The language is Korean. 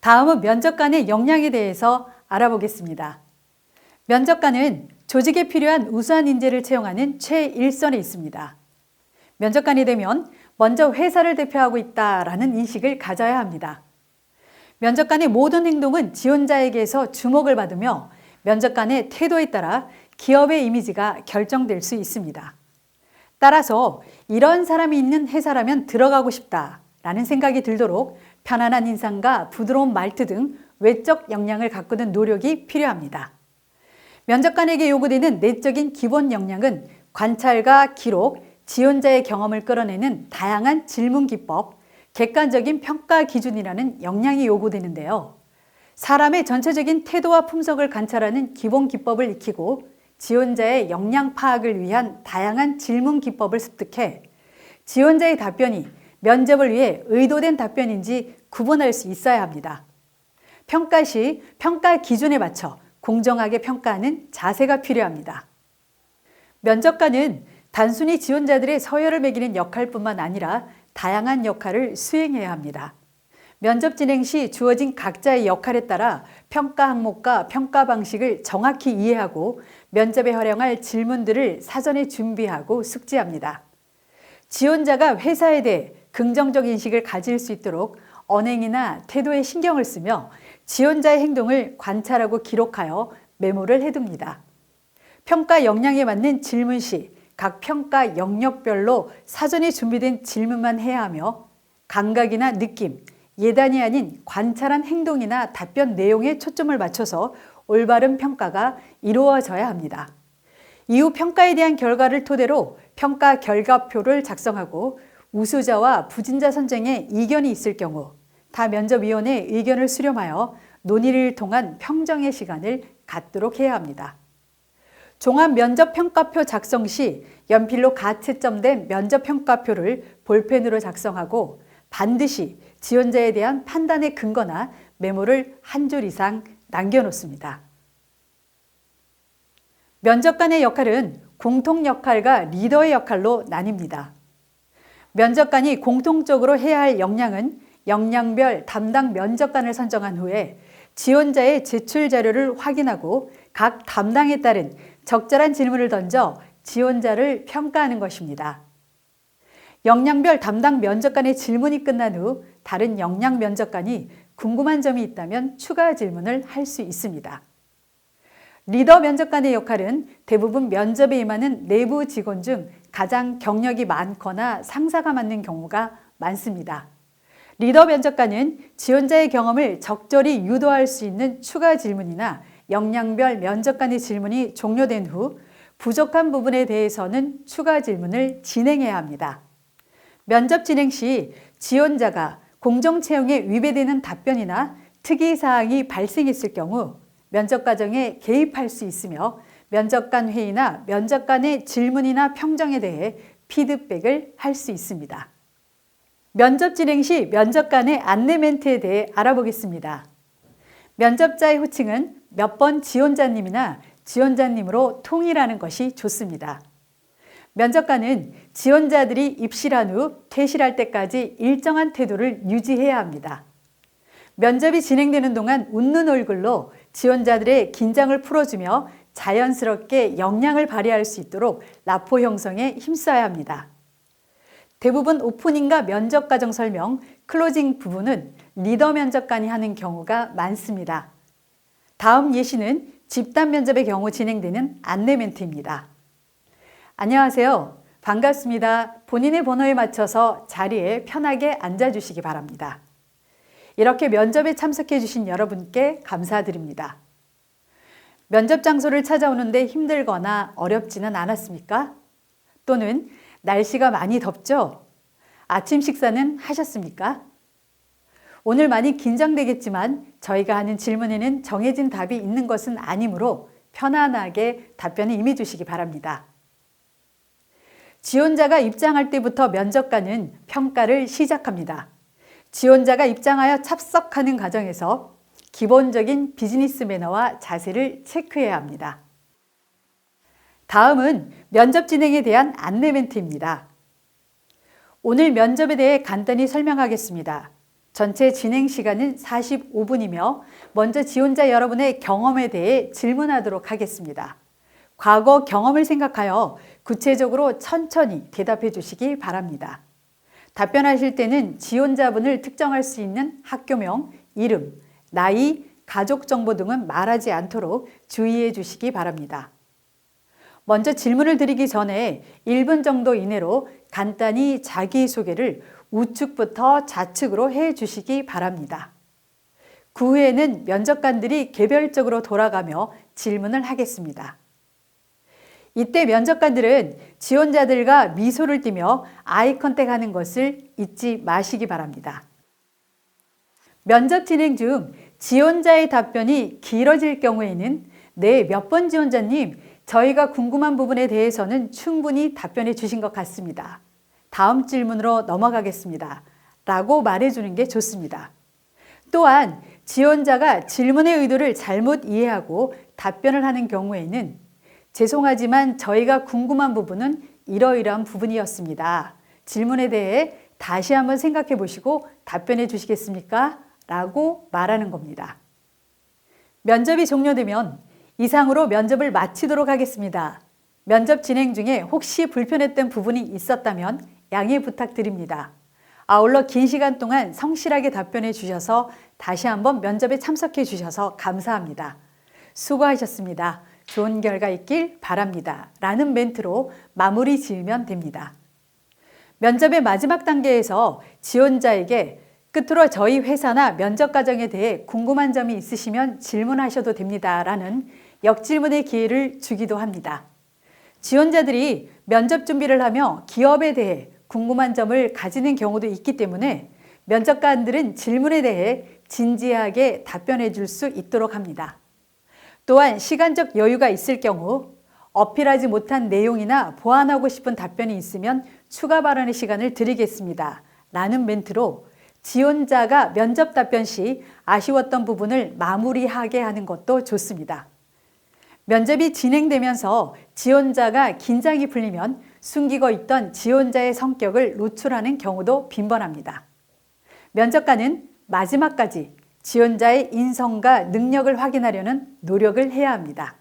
다음은 면접관의 역량에 대해서 알아보겠습니다. 면접관은 조직에 필요한 우수한 인재를 채용하는 최일선에 있습니다. 면접관이 되면 먼저 회사를 대표하고 있다라는 인식을 가져야 합니다. 면접관의 모든 행동은 지원자에게서 주목을 받으며 면접관의 태도에 따라 기업의 이미지가 결정될 수 있습니다. 따라서 이런 사람이 있는 회사라면 들어가고 싶다라는 생각이 들도록 편안한 인상과 부드러운 말투 등 외적 역량을 가꾸는 노력이 필요합니다. 면접관에게 요구되는 내적인 기본 역량은 관찰과 기록, 지원자의 경험을 끌어내는 다양한 질문 기법, 객관적인 평가 기준이라는 역량이 요구되는데요. 사람의 전체적인 태도와 품성을 관찰하는 기본 기법을 익히고 지원자의 역량 파악을 위한 다양한 질문 기법을 습득해 지원자의 답변이 면접을 위해 의도된 답변인지 구분할 수 있어야 합니다. 평가 시 평가 기준에 맞춰 공정하게 평가하는 자세가 필요합니다. 면접관은 단순히 지원자들의 서열을 매기는 역할뿐만 아니라 다양한 역할을 수행해야 합니다. 면접 진행 시 주어진 각자의 역할에 따라 평가 항목과 평가 방식을 정확히 이해하고 면접에 활용할 질문들을 사전에 준비하고 숙지합니다. 지원자가 회사에 대해 긍정적 인식을 가질 수 있도록 언행이나 태도에 신경을 쓰며 지원자의 행동을 관찰하고 기록하여 메모를 해둡니다. 평가 역량에 맞는 질문 시 각 평가 영역별로 사전에 준비된 질문만 해야 하며 감각이나 느낌, 예단이 아닌 관찰한 행동이나 답변 내용에 초점을 맞춰서 올바른 평가가 이루어져야 합니다. 이후 평가에 대한 결과를 토대로 평가 결과표를 작성하고 우수자와 부진자 선정에 이견이 있을 경우 타 면접위원회의 의견을 수렴하여 논의를 통한 평정의 시간을 갖도록 해야 합니다. 종합 면접평가표 작성 시 연필로 가채점된 면접평가표를 볼펜으로 작성하고 반드시 지원자에 대한 판단의 근거나 메모를 한 줄 이상 남겨놓습니다. 면접관의 역할은 공통 역할과 리더의 역할로 나뉩니다. 면접관이 공통적으로 해야 할 역량은 역량별 담당 면접관을 선정한 후에 지원자의 제출 자료를 확인하고 각 담당에 따른 적절한 질문을 던져 지원자를 평가하는 것입니다. 역량별 담당 면접관의 질문이 끝난 후 다른 역량 면접관이 궁금한 점이 있다면 추가 질문을 할 수 있습니다. 리더 면접관의 역할은 대부분 면접에 임하는 내부 직원 중 가장 경력이 많거나 상사가 맡는 경우가 많습니다. 리더 면접관은 지원자의 경험을 적절히 유도할 수 있는 추가 질문이나 역량별 면접관의 질문이 종료된 후 부족한 부분에 대해서는 추가 질문을 진행해야 합니다. 면접 진행 시 지원자가 공정 채용에 위배되는 답변이나 특이사항이 발생했을 경우 면접 과정에 개입할 수 있으며 면접관 회의나 면접관의 질문이나 평정에 대해 피드백을 할 수 있습니다. 면접 진행 시 면접관의 안내 멘트에 대해 알아보겠습니다. 면접자의 호칭은 몇 번 지원자님이나 지원자님으로 통일하는 것이 좋습니다. 면접관은 지원자들이 입실한 후 퇴실할 때까지 일정한 태도를 유지해야 합니다. 면접이 진행되는 동안 웃는 얼굴로 지원자들의 긴장을 풀어주며 자연스럽게 역량을 발휘할 수 있도록 라포 형성에 힘써야 합니다. 대부분 오프닝과 면접 과정 설명, 클로징 부분은 리더 면접관이 하는 경우가 많습니다. 다음 예시는 집단 면접의 경우 진행되는 안내 멘트입니다. 안녕하세요. 반갑습니다. 본인의 번호에 맞춰서 자리에 편하게 앉아주시기 바랍니다. 이렇게 면접에 참석해 주신 여러분께 감사드립니다. 면접 장소를 찾아오는데 힘들거나 어렵지는 않았습니까? 또는 날씨가 많이 덥죠? 아침 식사는 하셨습니까? 오늘 많이 긴장되겠지만 저희가 하는 질문에는 정해진 답이 있는 것은 아니므로 편안하게 답변에 임해주시기 바랍니다. 지원자가 입장할 때부터 면접관은 평가를 시작합니다. 지원자가 입장하여 참석하는 과정에서 기본적인 비즈니스 매너와 자세를 체크해야 합니다. 다음은 면접 진행에 대한 안내 멘트입니다. 오늘 면접에 대해 간단히 설명하겠습니다. 전체 진행 시간은 45분이며 먼저 지원자 여러분의 경험에 대해 질문하도록 하겠습니다. 과거 경험을 생각하여 구체적으로 천천히 대답해 주시기 바랍니다. 답변하실 때는 지원자분을 특정할 수 있는 학교명, 이름, 나이, 가족 정보 등은 말하지 않도록 주의해 주시기 바랍니다. 먼저 질문을 드리기 전에 1분 정도 이내로 간단히 자기소개를 우측부터 좌측으로 해 주시기 바랍니다. 그 후에는 면접관들이 개별적으로 돌아가며 질문을 하겠습니다. 이때 면접관들은 지원자들과 미소를 띠며 아이 컨택하는 것을 잊지 마시기 바랍니다. 면접 진행 중 지원자의 답변이 길어질 경우에는 네, 몇 번 지원자님, 저희가 궁금한 부분에 대해서는 충분히 답변해 주신 것 같습니다. 다음 질문으로 넘어가겠습니다. 라고 말해주는 게 좋습니다. 또한 지원자가 질문의 의도를 잘못 이해하고 답변을 하는 경우에는 죄송하지만 저희가 궁금한 부분은 이러이러한 부분이었습니다. 질문에 대해 다시 한번 생각해 보시고 답변해 주시겠습니까? 라고 말하는 겁니다. 면접이 종료되면 이상으로 면접을 마치도록 하겠습니다. 면접 진행 중에 혹시 불편했던 부분이 있었다면 양해 부탁드립니다. 아울러 긴 시간 동안 성실하게 답변해 주셔서 다시 한번 면접에 참석해 주셔서 감사합니다. 수고하셨습니다. 좋은 결과 있길 바랍니다. 라는 멘트로 마무리 지으면 됩니다. 면접의 마지막 단계에서 지원자에게 끝으로 저희 회사나 면접 과정에 대해 궁금한 점이 있으시면 질문하셔도 됩니다. 라는 역질문의 기회를 주기도 합니다. 지원자들이 면접 준비를 하며 기업에 대해 궁금한 점을 가지는 경우도 있기 때문에 면접관들은 질문에 대해 진지하게 답변해 줄 수 있도록 합니다. 또한 시간적 여유가 있을 경우 어필하지 못한 내용이나 보완하고 싶은 답변이 있으면 추가 발언의 시간을 드리겠습니다. 라는 멘트로 지원자가 면접 답변 시 아쉬웠던 부분을 마무리하게 하는 것도 좋습니다. 면접이 진행되면서 지원자가 긴장이 풀리면 숨기고 있던 지원자의 성격을 노출하는 경우도 빈번합니다. 면접관은 마지막까지 지원자의 인성과 능력을 확인하려는 노력을 해야 합니다.